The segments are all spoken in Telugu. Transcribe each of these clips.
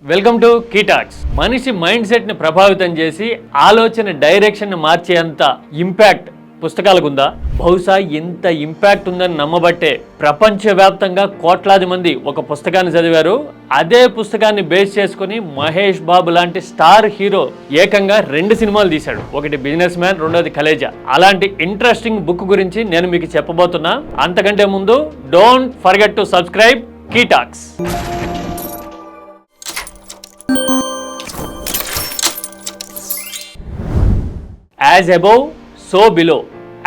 Welcome to కీటాక్స్. మనిషి మైండ్ సెట్ ని ప్రభావితం చేసి ఆలోచన డైరెక్షన్ ని మార్చేంత ఇంపాక్ట్ పుస్తకాలకు ఉందా? బహుశా ఎంత ఇంపాక్ట్ ఉందని నమ్మబట్టే ప్రపంచవ్యాప్తంగా కోట్లాది మంది ఒక పుస్తకాన్ని చదివారు. అదే పుస్తకాన్ని బేస్ చేసుకుని మహేష్ బాబు లాంటి స్టార్ హీరో ఏకంగా 2 సినిమాలు తీశాడు. ఒకటి బిజినెస్ మ్యాన్, రెండోది కలేజా. అలాంటి ఇంట్రెస్టింగ్ బుక్ గురించి నేను మీకు చెప్పబోతున్నా. అంతకంటే ముందు డోంట్ ఫర్గెట్ టు సబ్స్క్రైబ్ కీటాక్స్. As above so below,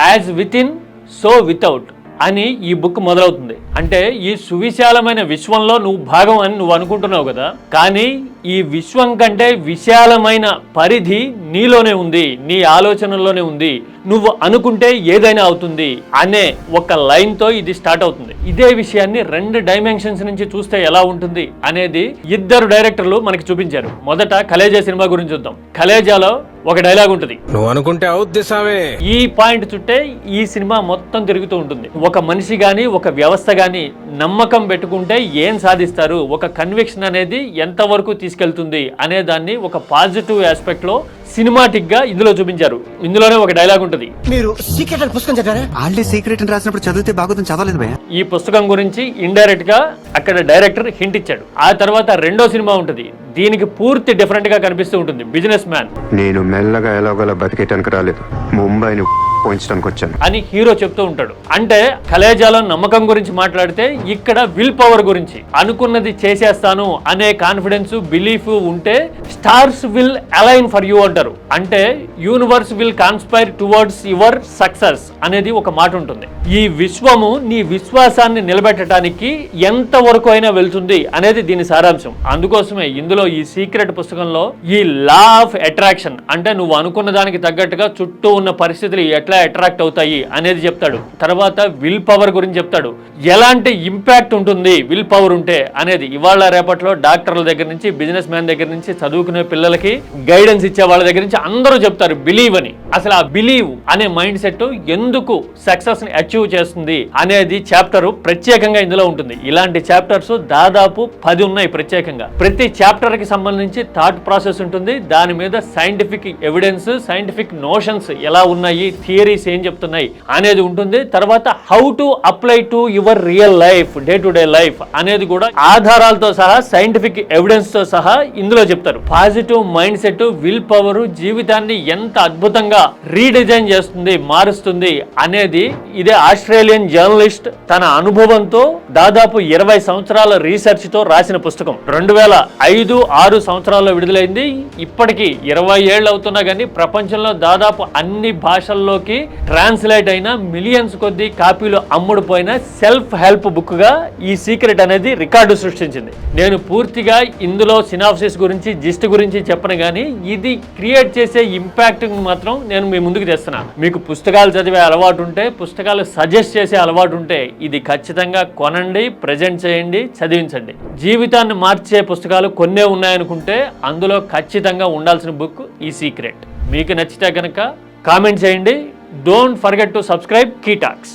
as within so without అని ఈ బుక్ మొదలవుతుంది. అంటే ఈ సువిశాలమైన విశ్వంలో నువ్వు భాగం అని నువ్వు అనుకుంటున్నావు కదా, కానీ ఈ విశ్వం కంటే విశాలమైన పరిధి నీలోనే ఉంది, నీ ఆలోచనల్లోనే ఉంది. నువ్వు అనుకుంటే ఏదైనా అవుతుంది అనే ఒక లైన్తో ఇది స్టార్ట్ అవుతుంది. ఇదే విషయాన్ని 2 డైమెన్షన్స్ నుంచి చూస్తే ఎలా ఉంటుంది అనేది 2 డైరెక్టర్లు మనకి చూపించారు. మొదట కలేజా సినిమా గురించి చూద్దాం. కలేజాలో ఒక డైలాగ్ ఉంటుంది, నువ్వు అనుకుంటే అవుద్దిసావే. ఈ పాయింట్ చుట్టే ఈ సినిమా మొత్తం తిరుగుతూ ఉంటుంది. ఒక మనిషి గాని, ఒక వ్యవస్థ గాని నమ్మకం పెట్టుకుంటే ఏం సాధిస్తారు, ఒక కన్విక్షన్ అనేది ఎంతవరకు తీసుకెళ్తుంది అనే దాన్ని ఒక పాజిటివ్ ఆస్పెక్ట్ లో సినిమాటిక్ గా ఇందులో చూపించారు. ఇందులోనే ఒక డైలాగ్ ఉంటుంది, మీరు సీక్రెట్ అని పుస్తకం చదివారా? ఆల్రెడీ సీక్రెట్ అని రాసినప్పుడు చదివితే బాగుందని చదవలేదు భయ్యా. ఈ పుస్తకం గురించి ఇండైరెక్ట్ గా అక్కడ డైరెక్టర్ హింట్ ఇచ్చాడు. ఆ తర్వాత రెండో సినిమా ఉంటుంది, దీనికి పూర్తి డిఫరెంట్ గా కనిపిస్తూ ఉంటుంది, బిజినెస్ మ్యాన్. నేను మెల్లగా ఎలాగోలా బతికేటానికి రాలేదు, ముంబైని పోయించడానికి వచ్చాను అని హీరో చెప్తూ ఉంటాడు. అంటే కలేజాలో నమ్మకం గురించి మాట్లాడితే ఇక్కడ విల్ పవర్ గురించి, అనుకున్నది చేసేస్తాను అనే కాన్ఫిడెన్స్, బిలీఫ్ ఉంటే stars will align for you అంటారు. అంటే universe will conspire towards your success అనేది ఒక మాట ఉంటుంది. ఈ విశ్వము నీ విశ్వాసాన్ని నిలబెట్టడానికి ఎంత వరకు అయినా వెళ్తుంది అనేది దీని సారాంశం. అందుకోసమే ఇందులో ఈ సీక్రెట్ పుస్తకంలో ఈ లా ఆఫ్ అట్రాక్షన్, అంటే నువ్వు అనుకున్న దానికి తగ్గట్టుగా చుట్టూ ఉన్న పరిస్థితులు ఎట్లా అట్రాక్ట్ అవుతాయి అనేది చెప్తాడు. తర్వాత విల్ పవర్ గురించి చెప్తాడు, ఎలాంటి ఇంపాక్ట్ ఉంటుంది విల్ పవర్ ఉంటే అనేది. ఇవాళ రేపట్లో డాక్టర్ల దగ్గర నుంచి, బిజినెస్ మ్యాన్ దగ్గర నుంచి, చదువుకునే పిల్లలకి గైడెన్స్ ఇచ్చే వాళ్ళ దగ్గర నుంచి అందరూ చెప్తారు బిలీవ్ అని. అసలు ఆ బిలీవ్ అనే మైండ్ సెట్ ఎందుకు సక్సెస్ ని అచీవ్ చేస్తుంది అనేది చాప్టర్ ప్రత్యేకంగా ఇందులో ఉంటుంది. ఇలాంటి చాప్టర్స్ దాదాపు 10 ఉన్నాయి ప్రత్యేకంగా. ప్రతి చాప్టర్ కి సంబంధించి థాట్ ప్రాసెస్ ఉంటుంది, దాని మీద సైంటిఫిక్ ఎవిడెన్స్, సైంటిఫిక్ నోషన్స్ ఎలా ఉన్నాయి, థియరీస్ ఏం చెప్తున్నాయి అనేది ఉంటుంది. తర్వాత how to apply to your real life, day to day life అనేది కూడా ఆధారాలతో సహా, సైంటిఫిక్ ఎవిడెన్స్ తో సహా ఇందులో చెప్తారు. Positive mind set, will power జీవితాన్ని ఎంత అద్భుతంగా రీడిజైన్ చేస్తుంది, మారుస్తుంది అనేది ఇదే ఆస్ట్రేలియన్ జర్నలిస్ట్ తన అనుభవంతో దాదాపు 20 సంవత్సరాల రీసెర్చ్ తో రాసిన పుస్తకం. 2005-6 సంవత్సరాల్లో విడుదలైంది. ఇప్పటికీ 20 ఏళ్ళు అవుతున్నా కానీ ప్రపంచంలో దాదాపు అన్ని భాషల్లోకి ట్రాన్స్లేట్ అయిన, మిలియన్స్ కొద్ది కాపీలు అమ్ముడుపోయిన సెల్ఫ్ హెల్ప్ బుక్ గా ఈ సీక్రెట్ అనేది రికార్డు సృష్టించింది. నేను పూర్తిగా ఇందులో సినాప్సిస్ గురించి, జిస్ట్ గురించి చెప్పను కానీ ఇది క్రియేట్ చేసే ఇంపాక్ట్ మాత్రం నేను మీ ముందుకు తెస్తున్నా. మీకు పుస్తకాలు చదివే అలవాటు ఉంటే, పుస్తకాలు సజెస్ట్ చేసే అలవాటు ఉంటే ఇది ఖచ్చితంగా కొనండి, ప్రజెంట్ చేయండి, చదివించండి. జీవితాన్ని మార్చే పుస్తకాలు కొన్నే ఉన్నాయనుకుంటే అందులో ఖచ్చితంగా ఉండాల్సిన బుక్ ఈ సీక్రెట్. మీకు నచ్చితే కనుక కామెంట్ చేయండి. Don't forget to subscribe కీటాక్స్.